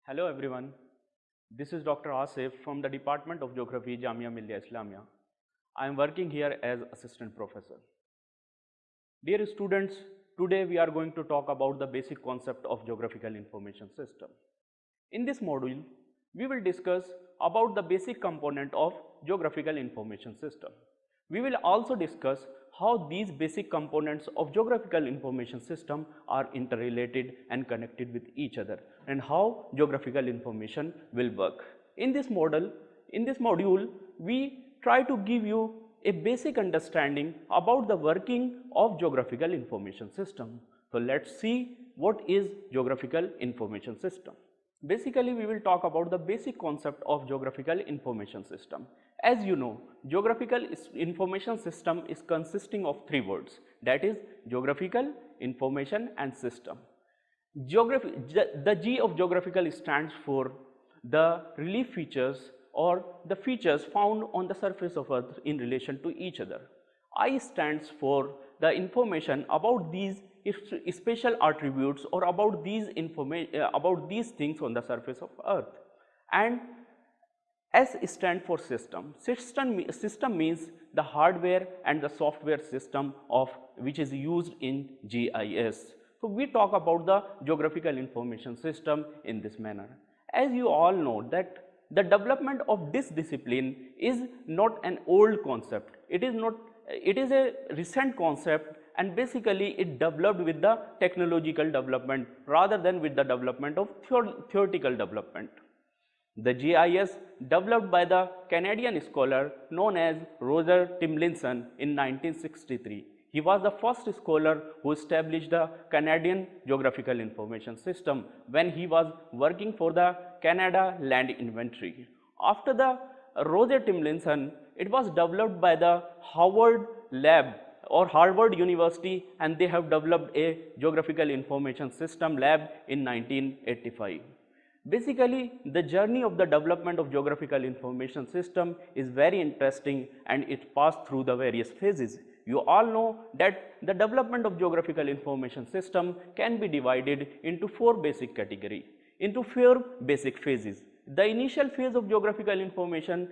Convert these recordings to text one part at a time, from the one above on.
Hello everyone, this is Dr. Asif from the Department of Geography, Jamia Millia Islamia. I am working here as assistant professor. Dear students, today we are going to talk about the basic concept of geographical information system. In this module, we will discuss about the basic component of geographical information system. We will also discuss how these basic components of geographical information system are interrelated and connected with each other and how geographical information will work. In this module, we try to give you a basic understanding about the working of geographical information system. So let's see what is geographical information system. Basically, we will talk about the basic concept of geographical information system. As you know, geographical information system is consisting of three words, that is geographical, information and system. The G of geographical stands for the relief features or the features found on the surface of Earth in relation to each other. I stands for the information about these special attributes or about these things on the surface of Earth, and S stand for system. System means the hardware and the software system of which is used in GIS. So we talk about the geographical information system in this manner. As you all know that the development of this discipline is not an old concept. It is a recent concept, and basically it developed with the technological development rather than with the development of theoretical development. The GIS developed by the Canadian scholar known as Roger Tomlinson in 1963. He was the first scholar who established the Canadian Geographical Information System when he was working for the Canada Land Inventory. After the Roger Tomlinson, it was developed by the Harvard Lab or Harvard University, and they have developed a Geographical Information System lab in 1985. Basically, the journey of the development of geographical information system is very interesting and it passed through the various phases. You all know that the development of geographical information system can be divided into four basic phases. The initial phase of geographical information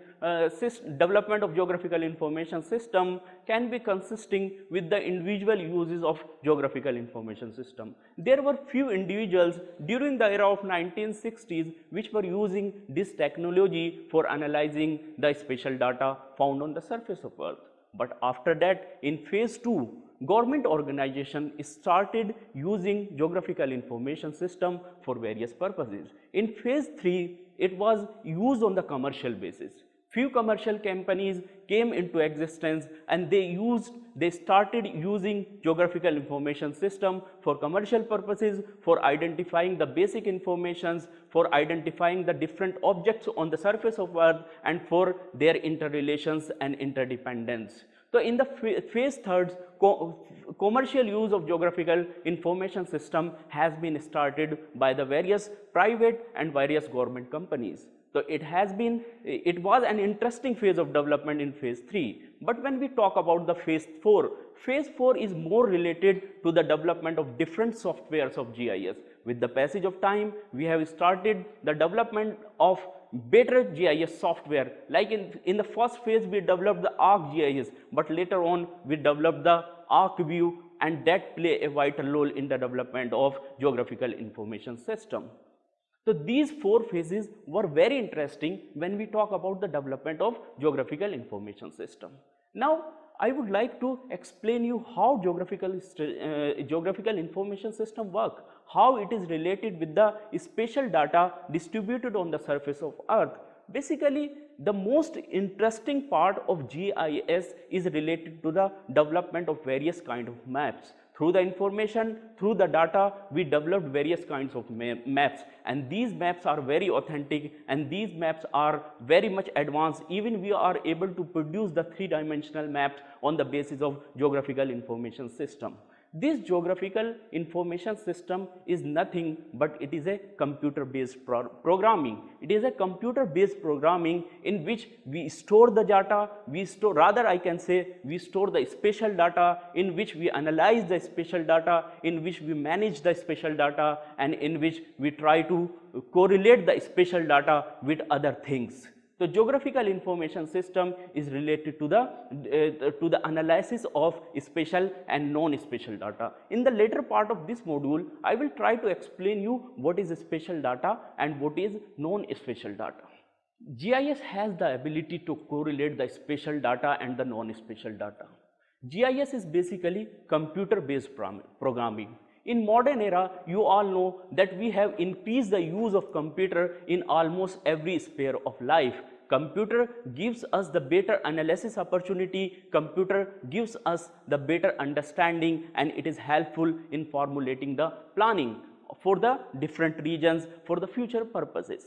development of geographical information system can be consisting with the individual uses of geographical information system. There were few individuals during the era of 1960s which were using this technology for analyzing the spatial data found on the surface of Earth. But after that, in phase 2, government organization started using geographical information system for various purposes. In phase 3, it was used on the commercial basis. Few commercial companies came into existence and they started using geographical information system for commercial purposes, for identifying the basic informations, for identifying the different objects on the surface of Earth, and for their interrelations and interdependence. So in the phase 3, commercial use of geographical information system has been started by the various private and various government companies. So it was an interesting phase of development in phase 3. But when we talk about the phase 4 is more related to the development of different softwares of GIS. With the passage of time, we have started the development of better GIS software. Like in the first phase, we developed the ArcGIS, but later on we developed the ArcView, and that play a vital role in the development of geographical information system. So these four phases were very interesting when we talk about the development of geographical information system. Now I would like to explain you how geographical information system work, how it is related with the spatial data distributed on the surface of Earth. Basically, the most interesting part of GIS is related to the development of various kind of maps. Through the information, through the data, we developed various kinds of maps, and these maps are very authentic and these maps are very much advanced. Even we are able to produce the three-dimensional maps on the basis of geographical information system. This geographical information system is nothing but it is a computer based programming. It is a computer based programming in which we store the data, we store the spatial data, in which we analyze the spatial data, in which we manage the spatial data, and in which we try to correlate the spatial data with other things. So geographical information system is related to the analysis of spatial and non-spatial data. In the later part of this module, I will try to explain you what is spatial data and what is non-spatial data. GIS has the ability to correlate the spatial data and the non-spatial data. GIS is basically computer-based programming. In modern era, you all know that we have increased the use of computer in almost every sphere of life. Computer gives us the better analysis opportunity, computer gives us the better understanding, and it is helpful in formulating the planning for the different regions for the future purposes.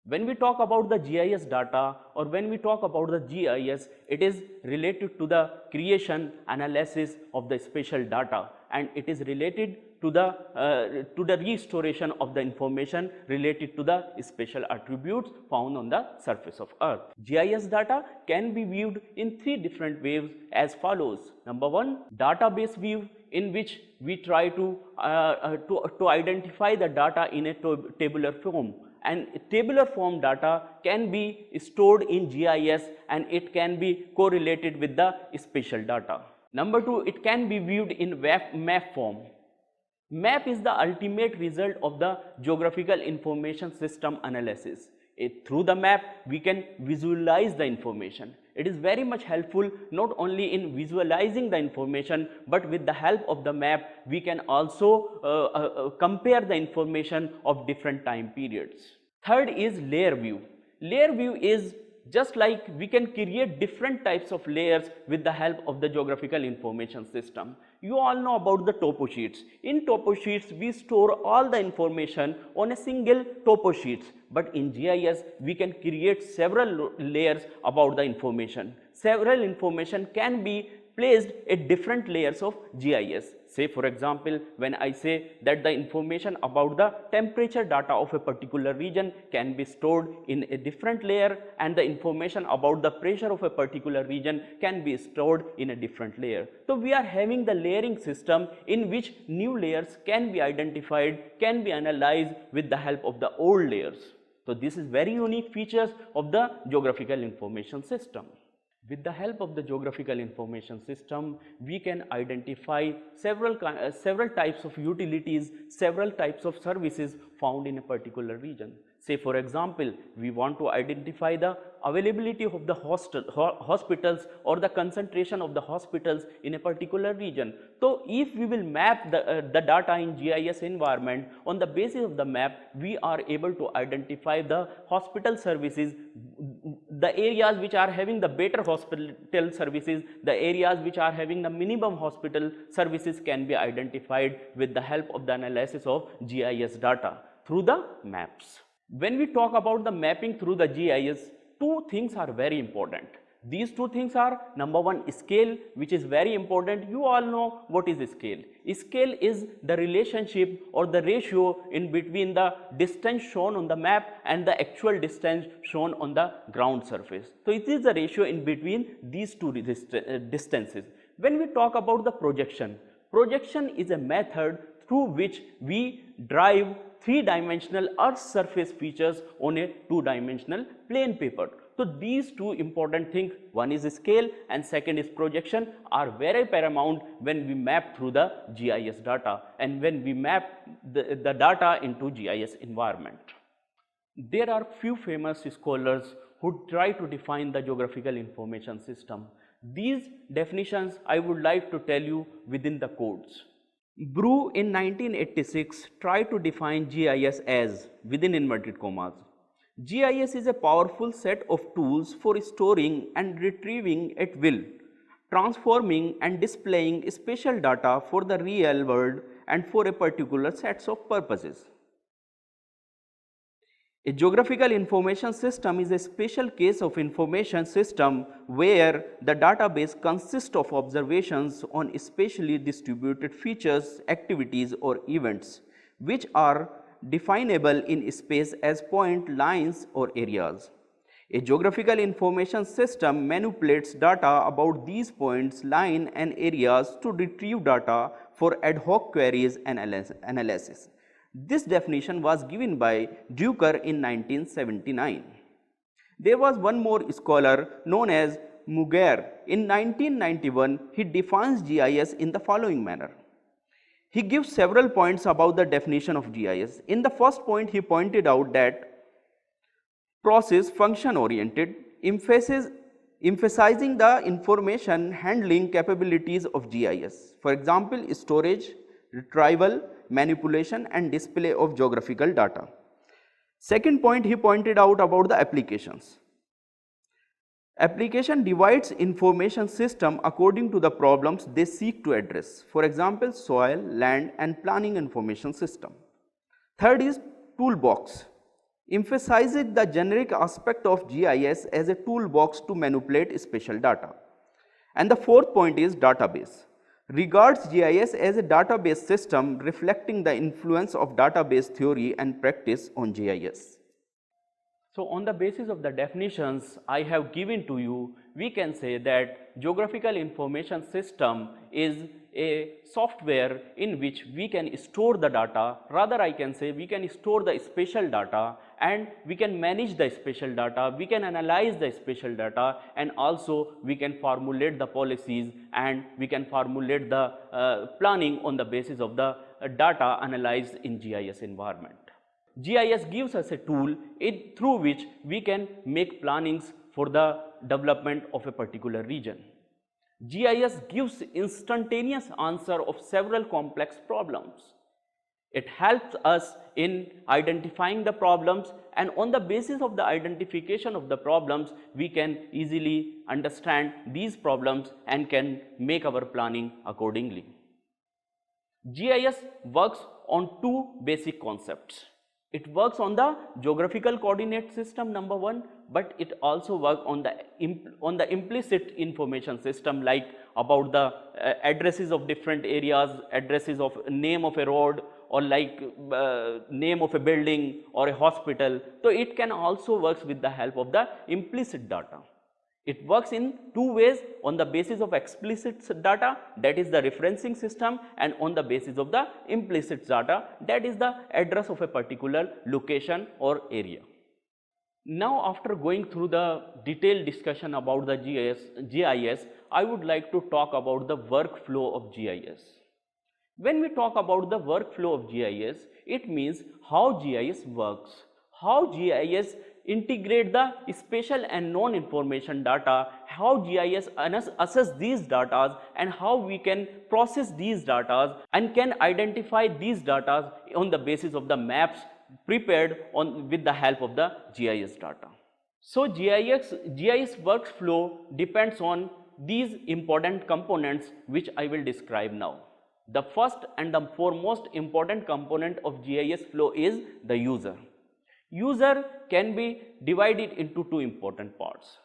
When we talk about the GIS data or when we talk about the GIS, it is related to the creation analysis of the spatial data, and it is related to the restoration of the information related to the spatial attributes found on the surface of Earth. GIS data can be viewed in three different ways as follows. Number one, database view, in which we try to identify the data in a tabular form. And tabular form data can be stored in GIS and it can be correlated with the spatial data. Number two, it can be viewed in map form. Map is the ultimate result of the geographical information system analysis. Through the map, we can visualize the information. It is very much helpful not only in visualizing the information, but with the help of the map, we can also compare the information of different time periods. Third is layer view. Layer view is just like we can create different types of layers with the help of the geographical information system. You all know about the topo sheets. In topo sheets, we store all the information on a single topo sheets. But in GIS, we can create several layers about the information. Several information can be placed at different layers of GIS. Say for example, when I say that the information about the temperature data of a particular region can be stored in a different layer, and the information about the pressure of a particular region can be stored in a different layer. So we are having the layering system in which new layers can be identified, can be analyzed with the help of the old layers. So this is very unique features of the geographical information system. With the help of the geographical information system, we can identify several types of utilities, several types of services found in a particular region. Say for example, we want to identify the availability of the hospitals or the concentration of the hospitals in a particular region. So if we will map the data in GIS environment, on the basis of the map, we are able to identify the hospital services, the areas which are having the better hospital services, the areas which are having the minimum hospital services can be identified with the help of the analysis of GIS data through the maps. When we talk about the mapping through the GIS, two things are very important. These two things are, number one, scale, which is very important. You all know what is scale. Scale is the relationship or the ratio in between the distance shown on the map and the actual distance shown on the ground surface. So it is the ratio in between these two distances. When we talk about the projection, projection is a method through which we drive three-dimensional Earth surface features on a two-dimensional plane paper. So these two important things, one is scale and second is projection, are very paramount when we map through the GIS data and when we map the data into GIS environment. There are few famous scholars who try to define the geographical information system. These definitions I would like to tell you within the codes. Brew in 1986 tried to define GIS as, within inverted commas, GIS is a powerful set of tools for storing and retrieving at will, transforming and displaying spatial data for the real world and for a particular set of purposes. A geographical information system is a special case of information system where the database consists of observations on spatially distributed features, activities or events which are definable in space as point, lines or areas. A geographical information system manipulates data about these points, lines and areas to retrieve data for ad hoc queries and analysis. This definition was given by Drucker in 1979. There was one more scholar known as Mugger. In 1991, he defines GIS in the following manner. He gives several points about the definition of GIS. In the first point, he pointed out that process function oriented, emphasizing the information handling capabilities of GIS. For example, storage, retrieval, manipulation and display of geographical data. Second point, he pointed out about the applications. Application divides information system according to the problems they seek to address. For example, soil, land and planning information system. Third is toolbox. Emphasizes the generic aspect of GIS as a toolbox to manipulate spatial data. And the fourth point is database. Regards GIS as a database system reflecting the influence of database theory and practice on GIS. So, on the basis of the definitions I have given to you, we can say that geographical information system is a software in which we can store the data, rather I can say we can store the spatial data and we can manage the spatial data, we can analyze the spatial data and also we can formulate the policies and we can formulate the planning on the basis of the data analyzed in GIS environment. GIS gives us a tool through which we can make plannings for the development of a particular region. GIS gives instantaneous answer of several complex problems. It helps us in identifying the problems and on the basis of the identification of the problems, we can easily understand these problems and can make our planning accordingly. GIS works on two basic concepts. It works on the geographical coordinate system number one, but it also works on the implicit information system like about the addresses of different areas, addresses of name of a road or like name of a building or a hospital. So, it can also work with the help of the implicit data. It works in two ways, on the basis of explicit data, that is the referencing system, and on the basis of the implicit data, that is the address of a particular location or area. Now, after going through the detailed discussion about the GIS, I would like to talk about the workflow of GIS. When we talk about the workflow of GIS, it means how GIS works, how GIS integrate the spatial and non-information data, how GIS assess these data and how we can process these data and can identify these data on the basis of the maps prepared with the help of the GIS data. So, GIS workflow depends on these important components which I will describe now. The first and the foremost important component of GIS flow is the user. User can be divided into two important parts.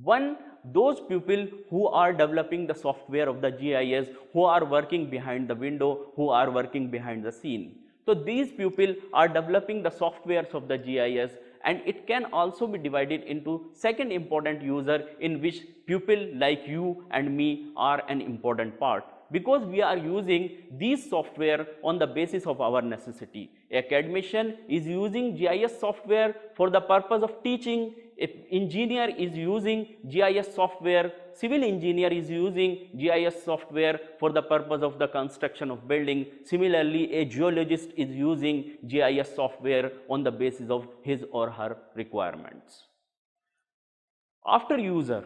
One, those people who are developing the software of the GIS, who are working behind the window, who are working behind the scene. So, these people are developing the softwares of the GIS, and it can also be divided into second important user in which people like you and me are an important part, because we are using these software on the basis of our necessity. Academician is using GIS software for the purpose of teaching, an engineer is using GIS software, civil engineer is using GIS software for the purpose of the construction of building. Similarly, a geologist is using GIS software on the basis of his or her requirements. After user,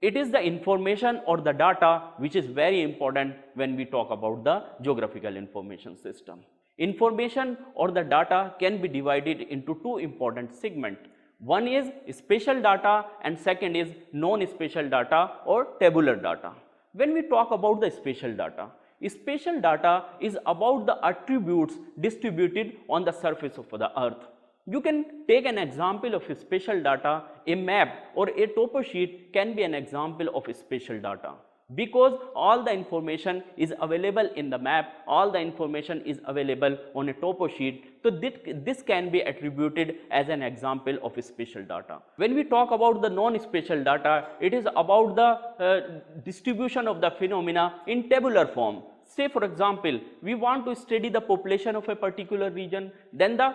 it is the information or the data which is very important when we talk about the geographical information system. Information or the data can be divided into two important segments. One is spatial data and second is non-spatial data or tabular data. When we talk about the spatial data is about the attributes distributed on the surface of the earth. You can take an example of spatial data. A map or a topo sheet can be an example of spatial data, because all the information is available in the map, all the information is available on a topo sheet. So this can be attributed as an example of spatial data. When we talk about the non-spatial data, it is about the distribution of the phenomena in tabular form. Say for example, we want to study the population of a particular region, then the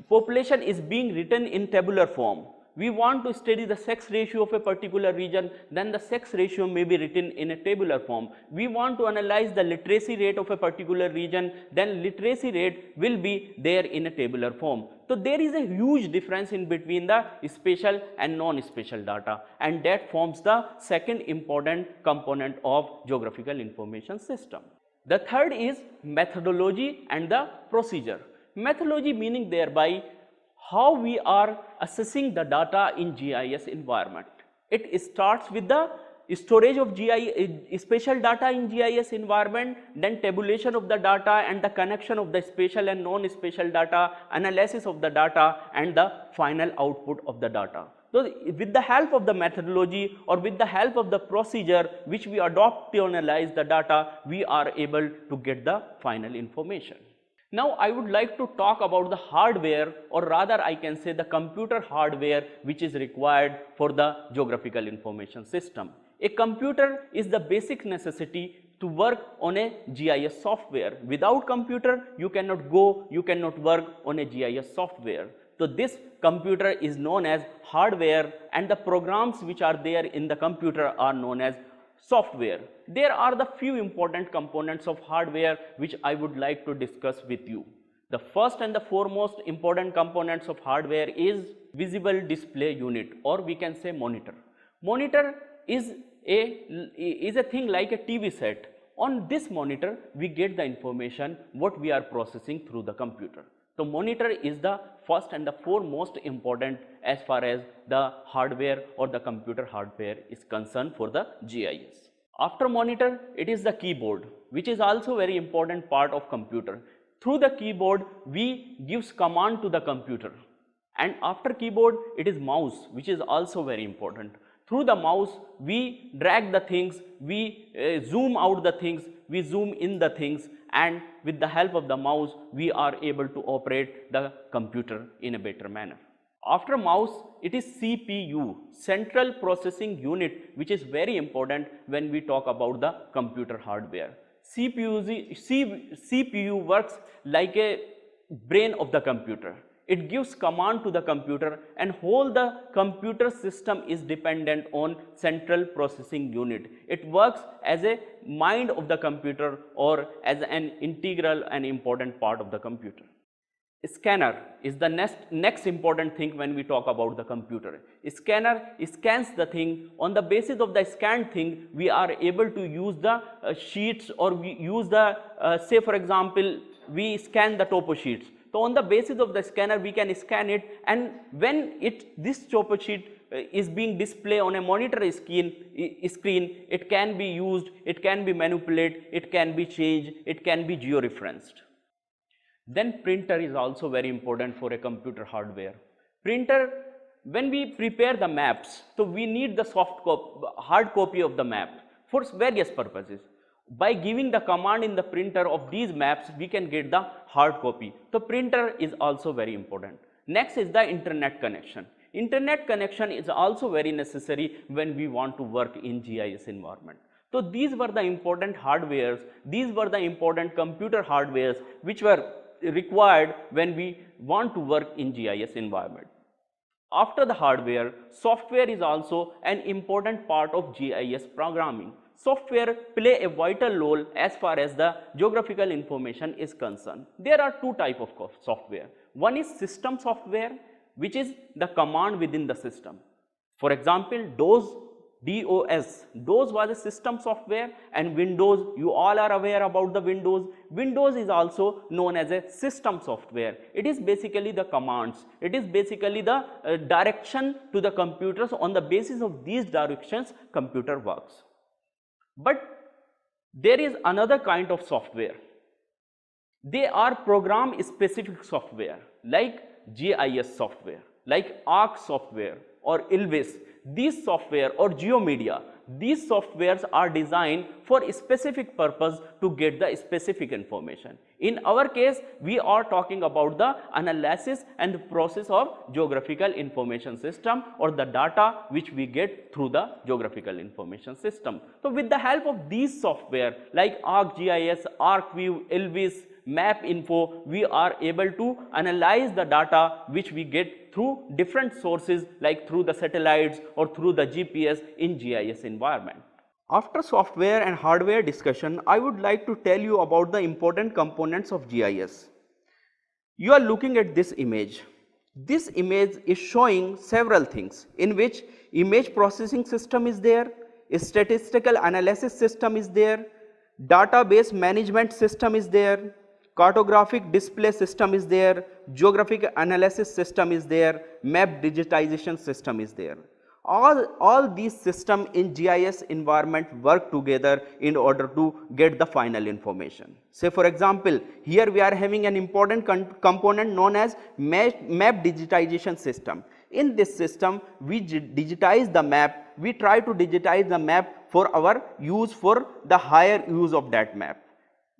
population is being written in tabular form. We want to study the sex ratio of a particular region, then the sex ratio may be written in a tabular form. We want to analyze the literacy rate of a particular region, then literacy rate will be there in a tabular form. So there is a huge difference in between the spatial and non-spatial data, and that forms the second important component of geographical information system. The third is methodology and the procedure. Methodology meaning thereby how we are assessing the data in GIS environment. It starts with the storage of spatial data in GIS environment, then tabulation of the data and the connection of the spatial and non-spatial data, analysis of the data, and the final output of the data. So with the help of the methodology or with the help of the procedure which we adopt to analyze the data, we are able to get the final information. Now I would like to talk about the hardware, or rather I can say the computer hardware which is required for the geographical information system. A computer is the basic necessity to work on a GIS software. Without computer you cannot work on a GIS software. So this computer is known as hardware, and the programs which are there in the computer are known as software. There are the few important components of hardware which I would like to discuss with you. The first and the foremost important components of hardware is visible display unit, or we can say monitor. Monitor is a thing like a TV set. On this monitor we get the information what we are processing through the computer. So monitor is the first and the foremost important as far as the hardware or the computer hardware is concerned for the GIS. After monitor, it is the keyboard, which is also very important part of computer. Through the keyboard we gives command to the computer, and after keyboard it is mouse, which is also very important. Through the mouse we drag the things, we zoom out the things, we zoom in the things, and with the help of the mouse we are able to operate the computer in a better manner. After mouse, it is CPU, Central Processing Unit, which is very important when we talk about the computer hardware. CPU works like a brain of the computer. It gives command to the computer, and whole the computer system is dependent on Central Processing Unit. It works as a mind of the computer or as an integral and important part of the computer. Scanner is the next important thing when we talk about the computer. Scanner scans the thing. On the basis of the scanned thing, we are able to use the sheets, or we use the say for example we scan the topo sheets. So on the basis of the scanner we can scan it, and when this topo sheet is being displayed on a monitor screen, it can be used, it can be manipulated, it can be changed, it can be georeferenced. Then printer is also very important for a computer hardware. Printer, when we prepare the maps, so we need the hard copy of the map for various purposes. By giving the command in the printer of these maps, we can get the hard copy. So printer is also very important. Next is the internet connection. Internet connection is also very necessary when we want to work in GIS environment. So these were the important hardwares, these were the important computer hardwares which were required when we want to work in GIS environment. After the hardware, software is also an important part of GIS programming. Software play a vital role as far as the geographical information is concerned. There are two types of software. One is system software, which is the command within the system. For example, DOS was a system software, and Windows, you all are aware about the Windows. Windows is also known as a system software. It is basically the commands, it is basically the direction to the computers. On the basis of these directions, computer works. But there is another kind of software. They are program specific software like GIS software like ARC software or ILVIS. These software or GeoMedia, these softwares are designed for a specific purpose to get the specific information. In our case, we are talking about the analysis and the process of geographical information system or the data which we get through the geographical information system. So with the help of these software like ArcGIS, ArcView, ILVIS, MapInfo, we are able to analyze the data which we get through different sources like through the satellites or through the GPS in GIS environment. After software and hardware discussion, I would like to tell you about the important components of GIS. You are looking at this image. This image is showing several things in which image processing system is there, a statistical analysis system is there, database management system is there, cartographic display system is there, geographic analysis system is there, map digitization system is there. All these systems in GIS environment work together in order to get the final information. Say for example, here we are having an important component known as map digitization system. In this system, we digitize the map, we try to digitize the map for our use, for the higher use of that map.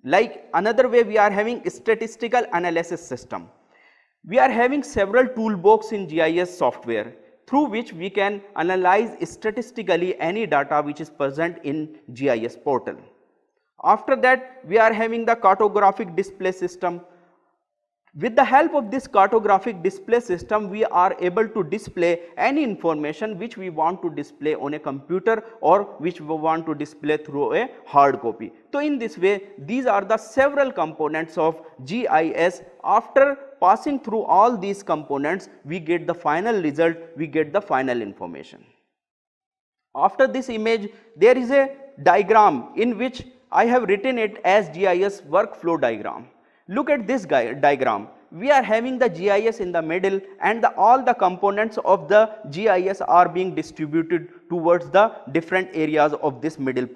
Like another way, we are having statistical analysis system. We are having several toolbox in GIS software through which we can analyze statistically any data which is present in GIS portal. After that, we are having the cartographic display system. With the help of this cartographic display system, we are able to display any information which we want to display on a computer or which we want to display through a hard copy. So in this way, these are the several components of GIS. After passing through all these components, we get the final result, we get the final information. After this image, there is a diagram in which I have written it as GIS workflow diagram. Look at this diagram. We are having the GIS in the middle and all the components of the GIS are being distributed towards the different areas of this middle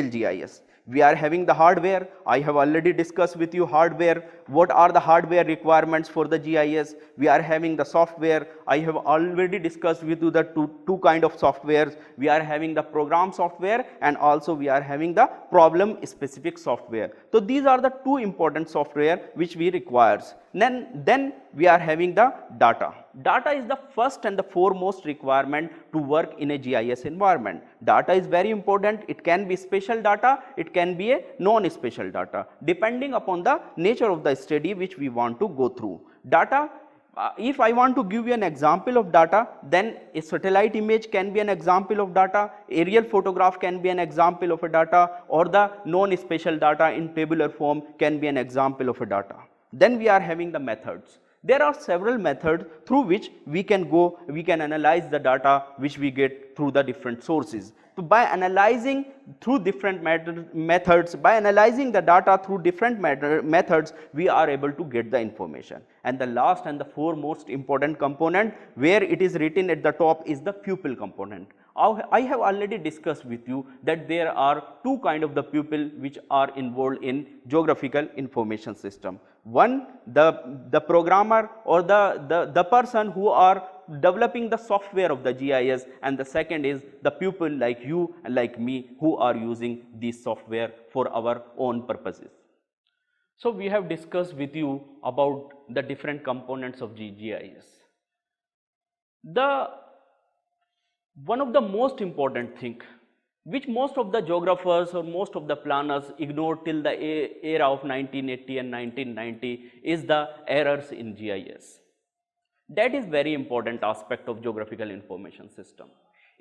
GIS. We are having the hardware. I have already discussed with you hardware. What are the hardware requirements for the GIS? We are having the software. I have already discussed with you the two kind of softwares. We are having the program software and also we are having the problem specific software. So these are the two important software which we requires. Then we are having the data. Data is the first and the foremost requirement to work in a GIS environment. Data is very important. It can be spatial data, it can be a non-spatial data, depending upon the nature of the study which we want to go through. Data, if I want to give you an example of data, then a satellite image can be an example of data, aerial photograph can be an example of a data, or the non-spatial data in tabular form can be an example of a data. Then we are having the methods. There are several methods through which we can analyze the data which we get through the different sources. So by analyzing through different methods, by analyzing the data through different methods, we are able to get the information. And the last and the foremost important component where it is written at the top is the pupil component. I have already discussed with you that there are two kind of the pupil which are involved in geographical information system. One, the programmer or the person who are developing the software of the GIS, and the second is the pupil like you and like me who are using this software for our own purposes. So we have discussed with you about the different components of GIS. One of the most important thing which most of the geographers or most of the planners ignored till the era of 1980 and 1990 is the errors in GIS. That is very important aspect of geographical information system.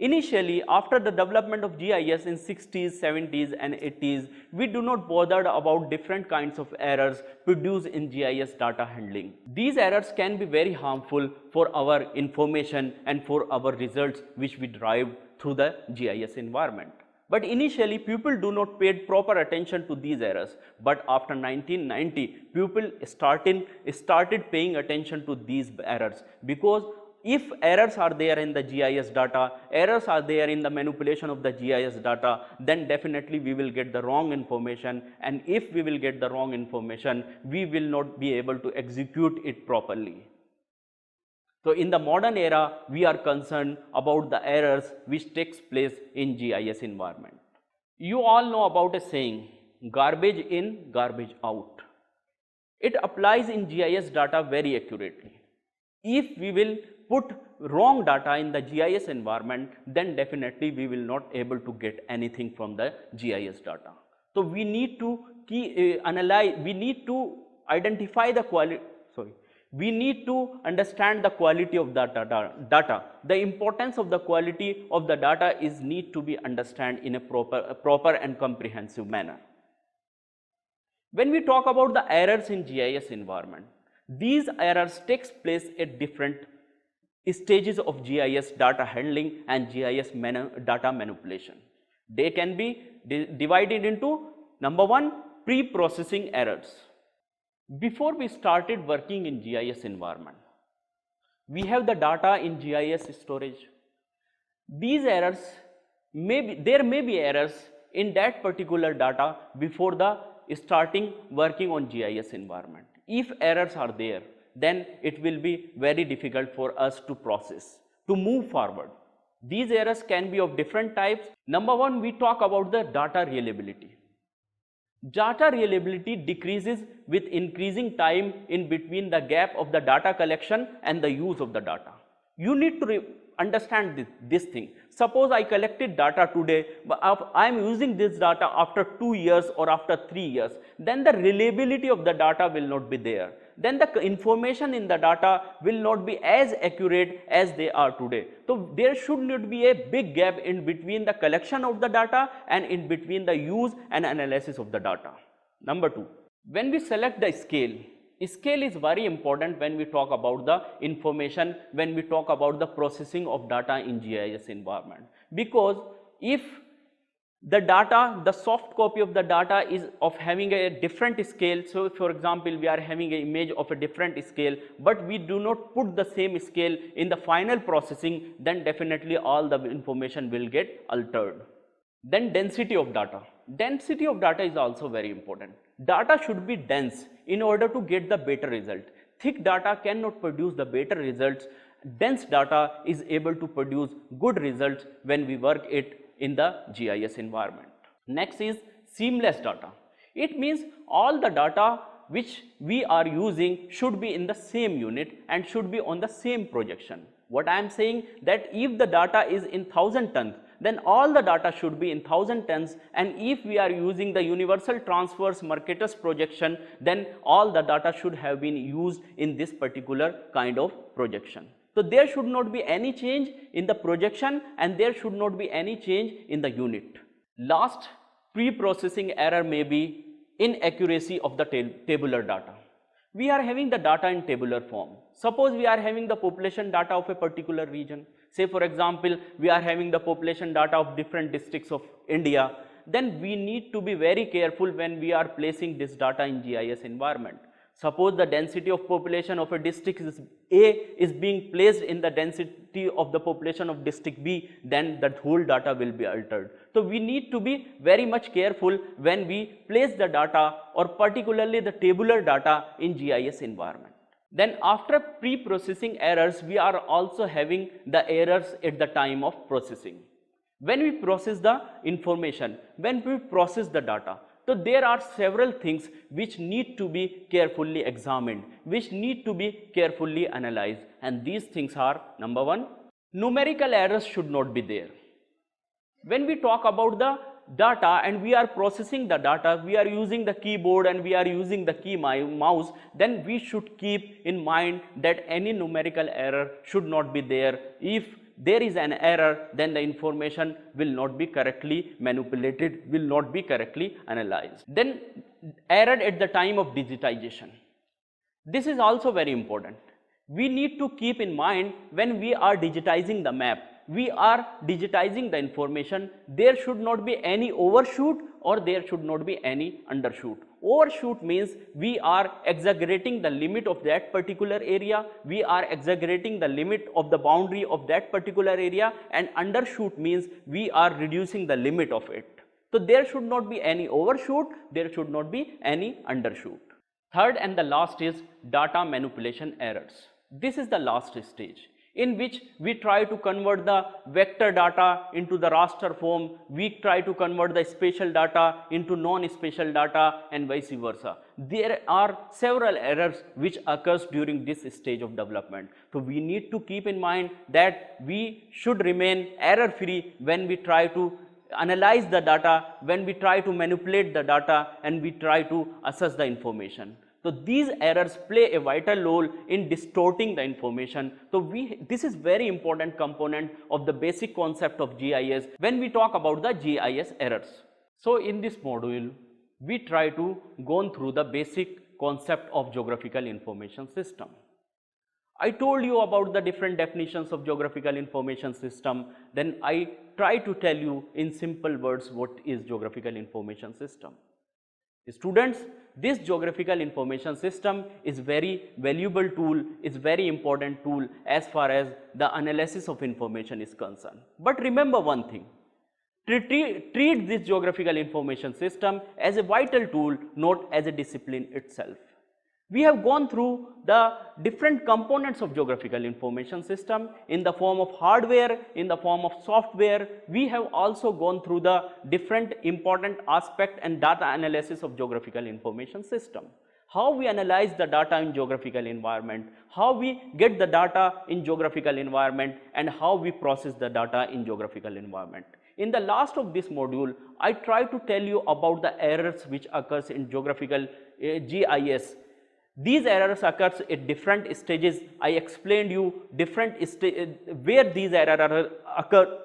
Initially, after the development of GIS in 60s, 70s and 80s, we do not bother about different kinds of errors produced in GIS data handling. These errors can be very harmful for our information and for our results which we derived through the GIS environment. But initially, people do not pay proper attention to these errors. But after 1990, people started paying attention to these errors, because if errors are there in the GIS data, errors are there in the manipulation of the GIS data, then definitely we will get the wrong information, and if we will get the wrong information, we will not be able to execute it properly. So in the modern era, we are concerned about the errors which takes place in GIS environment. You all know about a saying, garbage in, garbage out. It applies in GIS data very accurately. If we will put wrong data in the GIS environment, then definitely we will not able to get anything from the GIS data. So we need to analyze, we need to identify the quality, we need to understand the quality of the data. The importance of the quality of the data is need to be understood in a proper and comprehensive manner. When we talk about the errors in GIS environment, these errors takes place at different stages of GIS data handling and GIS data manipulation. They can be divided into number one, pre-processing errors. Before we started working in GIS environment, we have the data in GIS storage. These errors there may be errors in that particular data before the starting working on GIS environment. If errors are there, then it will be very difficult for us to process, to move forward. These errors can be of different types. Number one, we talk about the data reliability. Data reliability decreases with increasing time in between the gap of the data collection and the use of the data. You need to understand this thing. Suppose I collected data today, but I am using this data after 2 years or after 3 years, then the reliability of the data will not be there. Then the information in the data will not be as accurate as they are today. So there should not be a big gap in between the collection of the data and in between the use and analysis of the data. Number two, when we select the scale is very important when we talk about the information, when we talk about the processing of data in GIS environment. Because if the data, the soft copy of the data is of having a different scale, so for example, we are having an image of a different scale, but we do not put the same scale in the final processing, then definitely all the information will get altered. Then density of data. Density of data is also very important. Data should be dense in order to get the better result. Thick data cannot produce the better results. Dense data is able to produce good results when we work it in the GIS environment. Next is seamless data. It means all the data which we are using should be in the same unit and should be on the same projection. What I am saying that if the data is in 1000 tons, then all the data should be in 1000 tons, and if we are using the universal transverse Mercatus projection, then all the data should have been used in this particular kind of projection. So there should not be any change in the projection and there should not be any change in the unit. Last pre-processing error may be inaccuracy of the tabular data. We are having the data in tabular form. Suppose we are having the population data of a particular region. Say for example, we are having the population data of different districts of India. Then we need to be very careful when we are placing this data in GIS environment. Suppose the density of population of a district is A is being placed in the density of the population of district B, then that whole data will be altered. So we need to be very much careful when we place the data or particularly the tabular data in GIS environment. Then after pre-processing errors, we are also having the errors at the time of processing. When we process the information, when we process the data, so there are several things which need to be carefully examined, which need to be carefully analyzed, and these things are: number one, numerical errors should not be there. When we talk about the data and we are processing the data, we are using the keyboard and we are using the key mouse, then we should keep in mind that any numerical error should not be there. If there is an error, then the information will not be correctly manipulated, will not be correctly analyzed. Then error at the time of digitization. This is also very important. We need to keep in mind when we are digitizing the map, we are digitizing the information, there should not be any overshoot or there should not be any undershoot. Overshoot means we are exaggerating the limit of that particular area, we are exaggerating the limit of the boundary of that particular area, and undershoot means we are reducing the limit of it. So there should not be any overshoot, there should not be any undershoot. Third and the last is data manipulation errors. This is the last stage in which we try to convert the vector data into the raster form, we try to convert the spatial data into non-spatial data and vice versa. There are several errors which occurs during this stage of development. So we need to keep in mind that we should remain error free when we try to analyze the data, when we try to manipulate the data and we try to assess the information. So these errors play a vital role in distorting the information. So this is very important component of the basic concept of GIS when we talk about the GIS errors. So in this module, we try to go through the basic concept of geographical information system. I told you about the different definitions of geographical information system, then I try to tell you in simple words what is geographical information system. Students, this geographical information system is very valuable tool, is very important tool as far as the analysis of information is concerned. But remember one thing, treat this geographical information system as a vital tool, not as a discipline itself. We have gone through the different components of geographical information system in the form of hardware, in the form of software. We have also gone through the different important aspect and data analysis of geographical information system. How we analyze the data in geographical environment, how we get the data in geographical environment, and how we process the data in geographical environment. In the last of this module, I try to tell you about the errors which occurs in geographical GIS. These errors occurs at different stages. I explained you where these errors occur.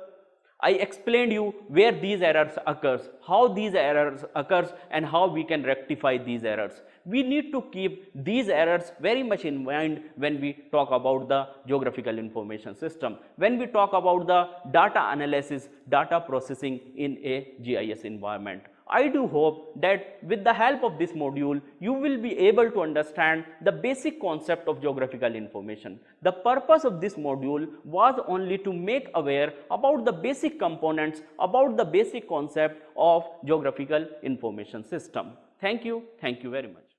I explained you where these errors occurs, how these errors occurs, and how we can rectify these errors. We need to keep these errors very much in mind when we talk about the geographical information system, when we talk about the data analysis, data processing in a GIS environment. I do hope that with the help of this module, you will be able to understand the basic concept of geographical information. The purpose of this module was only to make aware about the basic components, about the basic concept of geographical information system. Thank you very much.